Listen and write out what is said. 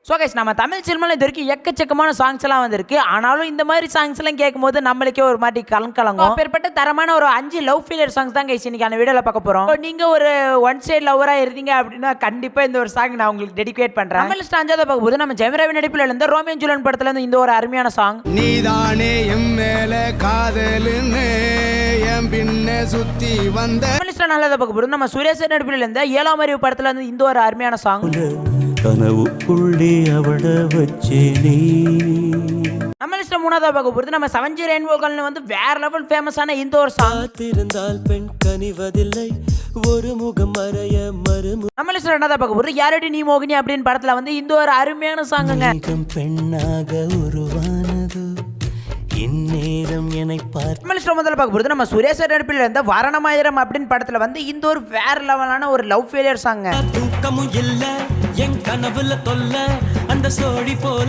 So guys நம்ம தமிழ் சினிமாவில் இது வரைக்கும் எக்கச்சக்கமான சாங்ஸ் எல்லாம் வந்திருக்கு. ஆனாலும் இந்த மாதிரி சாங்ஸ் எல்லாம் கேட்கும்போது நம்மளுக்கே ஒரு மாதிரி கலங்கலங்கும். அப்பேற்பட்ட தரமான ஒரு 5 லவ் ஃபெயிலியர் சாங்ஸ் தான் கைஸ் இன்னைக்கு அந்த வீடியோவில் பார்க்க போறோம். நீங்க ஒரு ஒன் சைடு லவ்வராக இருந்தீங்க அப்படின்னா கண்டிப்பா இந்த ஒரு சாங் நான் உங்களுக்கு டெடிகேட் பண்றேன். நம்ம லிஸ்ட் 5வது பார்க்க போது நம்ம ஜெயம் ரவி நடிப்பில் இருந்த ரோமியோ ஜூலியட் படத்துல இருந்து இந்த ஒரு அருமையான சாங். நீதானே எம் மேல காதலுன்னு என் பின்ன சுத்தி வந்த. நம்ம லிஸ்ட் 4வது பார்க்க போது நம்ம சுரேஷ் நடிப்பில் இருந்த 7ஆம் அறிவு படத்துல இருந்து இந்த ஒரு அருமையான சாங். கனவுக்குள்ளே அவட வச்சேனே. நம்ம லிஸ்ட் 3வது பார்க்க போது நம்ம 7G ரெயின்போக்கல்னு வந்து வேற லெவல் ஃபேமஸான இந்த ஒரு சாங். காத்திருந்தால் பெண் கனிவதில்லை ஒரு முகம் மறைய மறுமு. நம்ம லிஸ்ட் 2வது பார்க்க போது யாரடி நீ மோகினி அப்படின்னு படத்துல வந்து இந்த ஒரு அருமையான சாங்குங்க. பெண்ணாக உருவானது இந்நேரம் என்னை பார்த்து. நம்ம லிஸ்ட் 9ல பார்க்க போது நம்ம சுரேஷ் நடிப்பில் இருந்த வரணமாயிரம் அப்படின்னு படத்துல வந்து இந்த ஒரு வேற லெவலான ஒரு லவ் ஃபெயிலியர் சாங். தூக்கமும் இல்ல என் கனவுல தொல்ல அந்த சோழி போல.